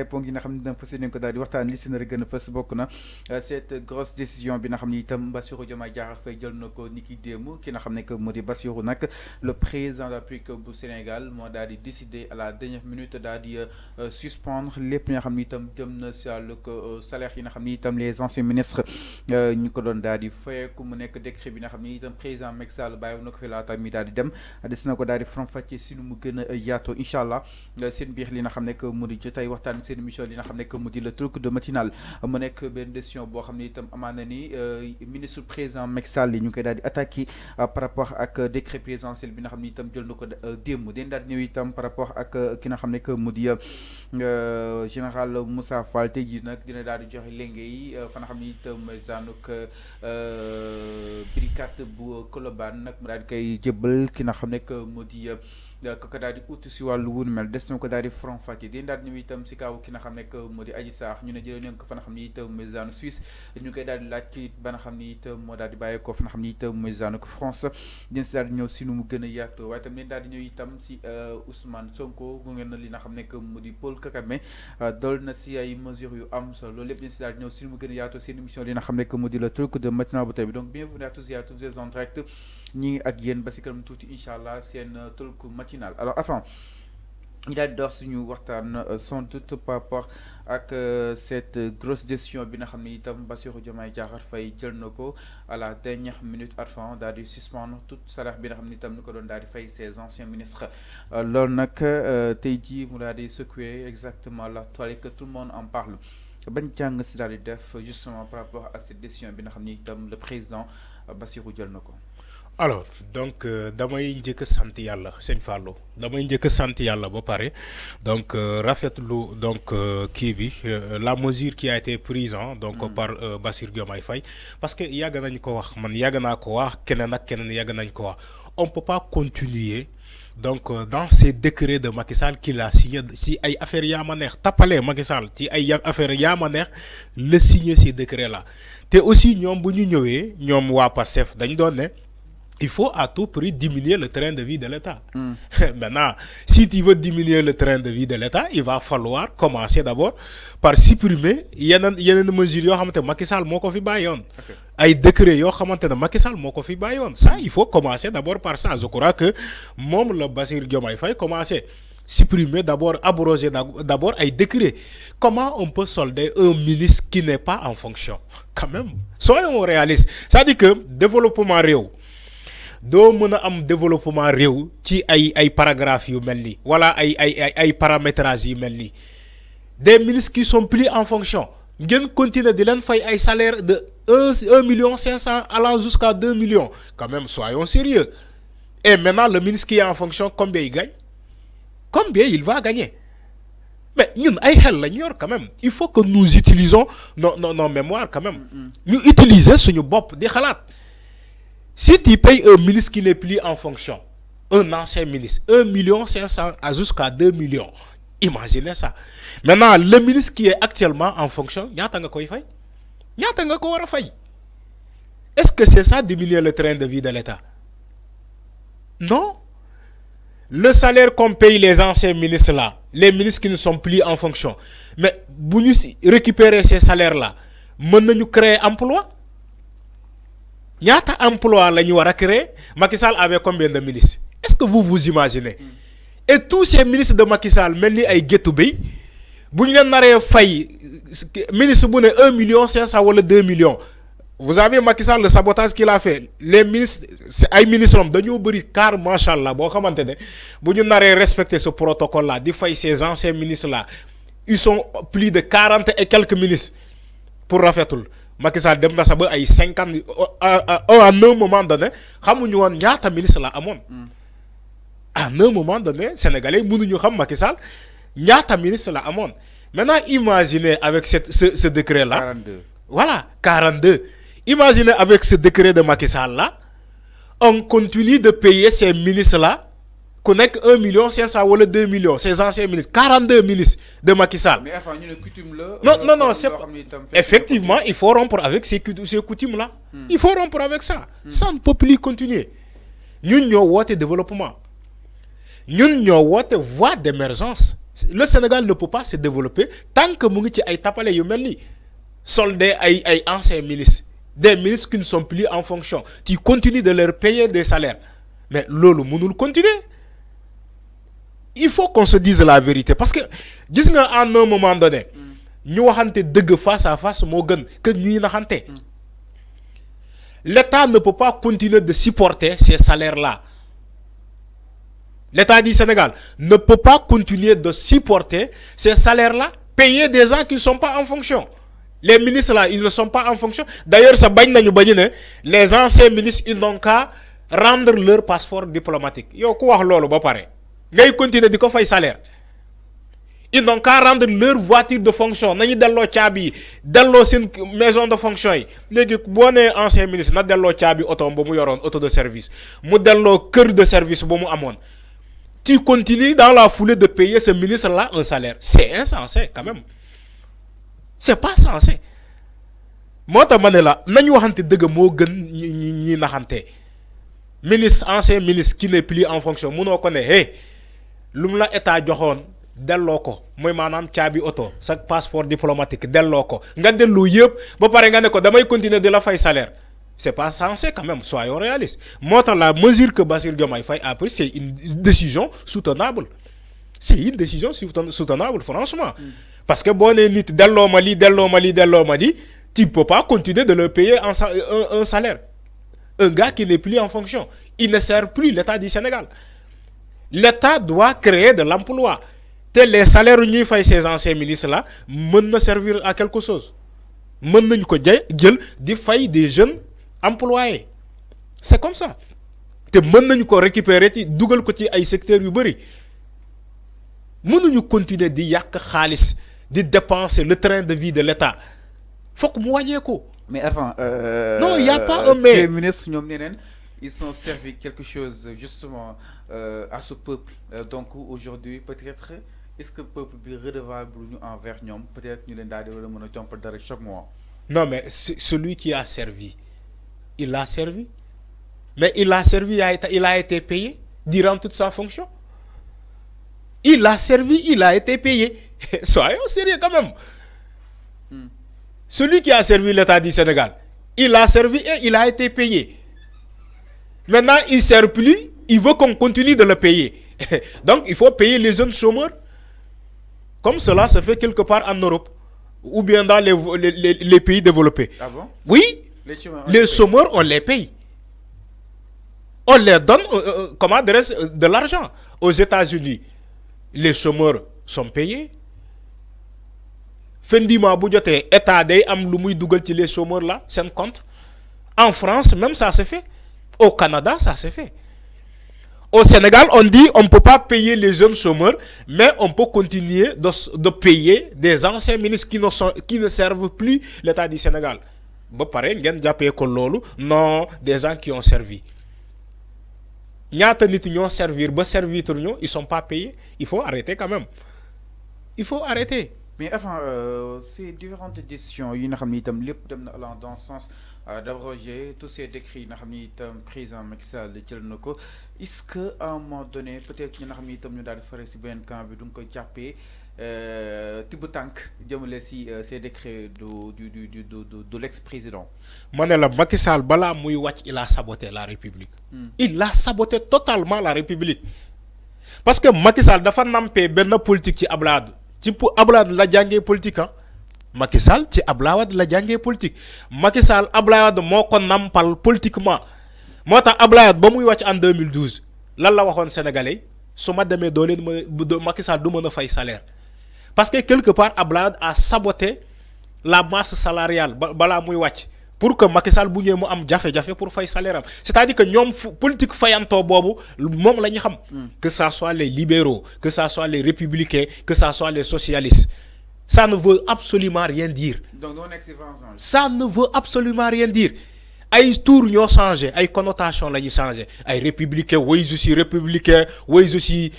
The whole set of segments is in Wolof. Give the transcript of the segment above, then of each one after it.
ponk yi nga xam ne dina fas yéene ko daal di waxtaan li si nar a gën a fës bokk na cette grosse décision bi nga xam ne itam Bassirou Diomaye Diakhar Faye jël na ko ni ki démb ki nga xam ne que moo di Bassirou nag le président de la République bu Sénégal moo daal di décider à la dernière minute daal di suspendre lépp nga xam ne itam jëm na si wàllu salaire yi nga xam ne itam les anciens ministres ñu ko doon daal di fayeeku mu nekk décret bi nga xam ne itam président Macky Sall bàyyi na ko fi laata mi daal di dem des na ko daal di faram-fàccee si nu mu gën a yaatoo incha allah seen biir li nga xam ne que mu di jotaay waxtaan seen émission li nga xam ne que mu di le truc de matinal mu nekk benn décision boo xam ne itam amaana ni ministre président Macky Sall yi ñu ngi koy daal di attaqué par rapport ak décret présidentiel bi nga xam ne itam jël na ko démb den daal di ñëw itam par rapport ak ki nga xam ne que mu di général Moussa Fall tey jii nag dina daal di joxe lenge yi fa nga xam ne itam zanuk brigade bu Colobane nag mu daal di koy jébbal ki nga xam ne que mu di ko daal di ut si wàllu wun mel des na ko daal di front fàcce di daal di ñëw itam si kaw ki nga xam ne que moo di Adji Sarr ñu ne jëlee nañ ko fa nga xam ne itam mooy zaanu Suisse ñu koy daal di laaj ci ba nga xam ne itam moo daal di bàyyeekoo fa nga xam ne itam mooy zaanu France dina si daal di ñëw si nu mu gën a yaatoo waaye itam leen daal di ñëw itam si Ousmane Sonko mu ngeen na li nga xam ne que mu di Paul Kagame dool na si ay mesures yu am solo loolu lépp dina si daal di ñëw si nu mu gën a yaatoo seen émission li nga xam ne que mu di le truc de matinal bu tey bi donc bienvenue à tous et à toutes en direct ñi ak yéen ba si kanam tuuti incha allah seen truc matinal alors avant ñu daal di door suñu waxtaan sans doute par rapport ak cette grosse décision bi nga xam ne itam Bassirou Diomaye Diakhar Faye jël na ko à la dernière minute avant daal di suspendre tout salaire bi nga xam ne itam ni ko doon daal di fay ses anciens ministres loolu nag tey jii mu daal di secouer exactement la toile que tout le monde en parle bañ jàng si daal di def justement par rapport ak cette décision bi nga xam ne itam le président Bassirou jël na ko. Alors donc damay njëkk a sant yàlla sëñ Fallou damay njëkk a sant yàlla ba pare donc rafetlu donc kii bi la mesure qui a été prise donc par Bassirou Diomaye Faye parce que yàgg nañ ko wax man yàgg naa ko wax keneen ak keneen yàgg nañ ko wax on peut pas continuer donc dans ces décrets de Macky Sall qu'il a signé si ay affaires yaa ma neex tappalee Macky Sall ci ay affaires yaa ma neex le signer ces décrets là te aussi ñoom bu ñu ñëwee ñoom waa PASTEF dañ doon ne il faut à tout prix diminuer le train de vie de l'État. Maintenant, si tu veux diminuer le train de vie de l'État, il va falloir commencer d'abord par supprimer yeneen mesures yoo xamante ne Macky Sall moo ko fi bàyyoon. ay décrets yoo xamante ne Macky Sall moo ko fi bàyyoon. Ça il faut commencer d'abord par ça. Je crois que moom la Bassirou Diomaye Faye commencer supprimer d'abord, abroger d'abord ay décrets. Comment on peut solder un ministre qui n'est pas en fonction? Quand même, soyons réalistes. C'est-à-dire que développement réew doo mën a am développement réew ci ay paragraphes yu mel nii wala ay paramétrages yu mel nii des ministres qui sont plus en fonction ngeen continuer di leen fay ay salaire de 1,5 million allant jusqu'à 2 millions quand même soyons sérieux et maintenant le ministre qui est en fonction combien il gagne combien il va gagner mais ñun ay xel lañ yor quand même il faut que nous utilisons nos mémoires quand même ñu utiliser suñu bopp di xalaat. Si tu payes un ministre qui n'est plus en fonction, un ancien ministre, 1,5 million à jusqu'à 2 millions, imaginez ça. Maintenant, le ministre qui est actuellement en fonction, est-ce que c'est ça diminuer le train de vie de l'État? Non. Le salaire qu'on paye les anciens ministres là, les ministres qui ne sont plus en fonction, mais pour nous récupérer ces salaires là, nous créer emploi? Ñaata emploi la ñu war a créer? Macky Sall avait combien de ministres? Est-ce que vous vous imaginez? Et tous ces ministres de Macky Sall mel ni ay géttu béy bu ñu leen naree fay ministre bu ne 1,5 million wala 2 millions. Vous avez Macky Sall le sabotage qu'il a fait. Les ministres ay ministres am dañoo bëri car macha allah boo xamante ne bu ñu naree respecter ce protocole là di fay ces anciens ministres là ils sont plus de 40 et quelques ministres pour rafetul. Macky Sall dem na sa ba ay 50 à un moment donné xamuñu woon ñaata ministre la amoon. À un moment donné sénégalais mënuñu xam Macky Sall ñaata ministre la amoon. Maintenant imaginez avec ce décret là. 42. Voilà 42. Imaginez avec ce décret de Macky Sall là on continue de payer ces ministres là ku nekk 1,5 million wala 2 millions ces anciens ministres 42 ministres de Macky Sall. Mais enfin ñu ne coutume la. Non c'est effectivement il faut rompre avec ces coutumes là. Il faut rompre avec ça. Ça ne peut plus continuer. ñun ñoo woote développement ñun ñoo woote voie d'émergence Le Sénégal ne peut pas se développer tant que mu ngi ci ay tapale yu mel ni soldés ay anciens ministres, des ministres qui ne sont plus en fonction. Tu continues de leur payer des salaires. Mais lolo mënul continuer. Il faut qu'on se dise la vérité. Parce que, gis nga à un moment donné, ñu waxante dëgg face à face moo gën que ñuy naxante. L'État ne peut pas continuer de supporter ces salaires-là. L'État du Sénégal ne peut pas continuer de supporter ces salaires-là, payer des gens qui ne sont pas en fonction. Les ministres là, ils ne sont pas en fonction. D'ailleurs, ça bagne nañu bañ ne les anciens ministres, ils n'ont qu'à rendre leur passeport diplomatique. Yo ko wax lolu ba paré. Ngay continuer di ko fay salaire. Ils n'ont qu'à rendre leur voiture de fonction. Nañu dello caabi, dello sen maison de fonction yi. Légui bo né ancien ministre na dello caabi auto ba mu yoron auto de service. Mu dello cœur de service ba mu amone. Tu continues dans la foulée de payer ce ministre-là un salaire. C'est insensé quand même. C'est pas sensé. Moi, ta manela, nañu waxante deug mo gën ñi naxante. Ministre, ancien ministre qui n'est plus en fonction, mëno ko né hey, lum la état joxone dello ko, moy manam ciabi auto, sa passeport diplomatique dello ko. Nga dello yépp ba paré nga né ko damay continuer de la fay salaire. C'est pas censé quand même, soyons réalistes. Moi, la mesure que Bassirou Diomaye Faye a prise, c'est une décision soutenable. C'est une décision soutenable, franchement. Parce que bon, tu ne peux pas continuer de leur payer un salaire. Un gars qui n'est plus en fonction. Il ne sert plus l'État du Sénégal. L'État doit créer de l'emploi. Les salaires où fait ces anciens ministres-là, ne servir à quelque chose. Des jeunes employés. C'est comme ça. Te mën nañu ko récupérer ci dugal ko ci ay secteurs yu bari. Mënuñu continuer di yak xaliss di dépenser le train de vie de l'État. Fokk mu wañéko. Mais avant non, il y a pas un mais les ministres ñom nenen ils sont servi quelque chose justement à ce peuple. Donc aujourd'hui peut-être est-ce que le peuple est redevable envers ñom peut-être ñu leen daal di mëna jompal dara chaque mois. Non mais celui qui a servi il a servi. Mais il a servi, il a été payé durant toute sa fonction. Il a servi, il a été payé. Soyons sérieux quand même. Celui qui a servi l'État du Sénégal, il a servi et il a été payé. Maintenant, il ne sert plus, il veut qu'on continue de le payer. Donc, il faut payer les jeunes chômeurs. Comme cela se fait quelque part en Europe ou bien dans les pays développés. Ah bon? Oui. Les chômeurs, on les paye. On leur donne comment de l'argent. Aux États-Unis, les chômeurs sont payés. Fendi ma bu joté état day am lu muy dugal ci les chômeurs là, sen compte. En France, même ça se fait. Au Canada, ça se fait. Au Sénégal, on dit on ne peut pas payer les jeunes chômeurs, mais on peut continuer de payer des anciens ministres qui ne servent plus l'État du Sénégal. Bon, pareil, non, des gens qui ont servi. Ñaata nit ñoo servir ba serviteur ñoo, ils sont pas payés. Il faut arrêter quand même. Il faut arrêter. Mais enfin, ces différentes décisions, il y a dans ce sens d'abroger tous ces décrets, il y a président Macky Sall est-ce qu'à un moment donné, peut-être qu'il y a des faire si bien camp bi donc jàppee tibb tànk jëmale si ces décrets de l'ex-président. Manela Macky Sall bala muy wàcc il a saboté la République. Il a saboté totalement la République. Parce que Macky Sall dafa nampé benn politique ci Ablaye ci Ablaye la jàngee politique ah. Macky Sall ci Ablaye Wade la jàngee politique. Macky Sall Ablaye Wade moo ko nampal politiquement. Moo tax Ablaye Wade ba muy wàcc en 2012 lan la waxoon Sénégalais su ma demee doo leen Macky Sall du mën a fay salaire. Parce que quelque part Ablaye Wade a saboté la masse salariale balaa muy wàcc pour que Macky Sall bu ñëwee mu am jafe-jafe pour fay salaire am. C'est-à-dire que ñoom politique fayantoo boobu moom la ñu xam. Que ça soit les libéraux, que ça soit les républicains, que ça soit les socialistes. Ça ne veut absolument rien dire. Donc, ça ne veut absolument rien dire. Ay tour ñoo changé, ay connotation la ñu changé. Ay républicain, oui je suis républicain, oui je suis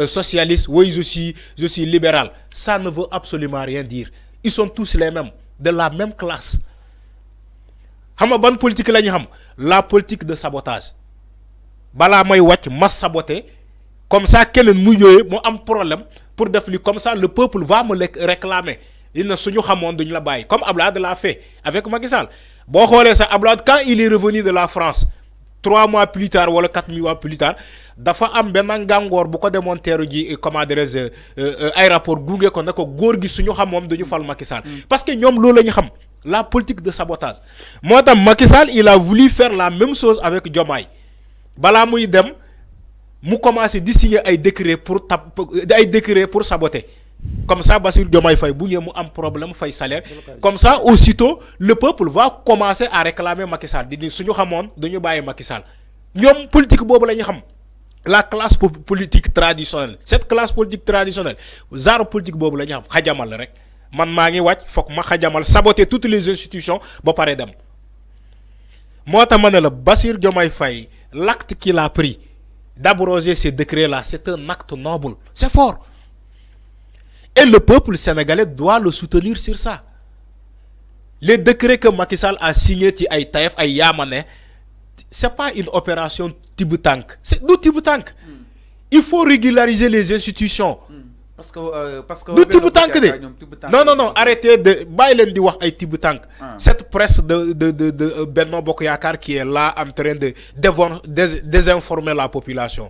socialiste, oui je suis libéral. Ça ne veut absolument rien dire. Ils sont tous les mêmes, de la même classe. Xam nga ban politique la ñu xam? La politique de sabotage. Bala may wàcc ma saboter comme ça keneen mu ñëwee mu am problème pour def li comme ça le peuple va me le réclamer il ne suñu xamone duñ la bàyyi comme Abdoulaye l'a fait avec Macky Sall bo xolé ça Abdoulaye quand il est revenu de la France 3 mois plus tard wala 4 mois plus tard dafa am ben ngangor bu ko demoon teeru ji comment dirais aéroport gunge ko nako góor gi suñu xam moom duñu fal Macky Sall parce que ñom loolu lañu xam la politique de sabotage moo tax Macky Sall il a voulu faire la même chose avec Diomaye bala muy dem mu commencé di signer ay décret pour saboter comme ça Bassirou Diomaye Faye bu ñëw mu am problème fay salaire comme ça aussitôt le peuple va commencer à réclamer Macky Sall di suñu xamone dañu baye Macky Sall ñom politique bobu lañu xam la classe politique traditionnelle cette classe politique traditionnelle genre politique bobu lañu xam xajamal rek man ma ngi wacc fokk ma xajamal saboter toutes les institutions ba paré dem mota mané la Bassirou Diomaye Faye l'acte qu'il a pris d'abroger ces décrets là c'est un acte noble c'est fort. Et le peuple sénégalais doit le soutenir sur ça. Les décrets que Macky Sall a signés ci ay Taïf ay Yamane, c'est pas une opération Tibutank. C'est du Tibutank. Il faut régulariser les institutions. Parce que du Tibutank de. Non, arrêtez de bàyyi di wax ay Tibutank. Cette presse de Benno Bokk Yaakaar qui est là en train de désinformer la population.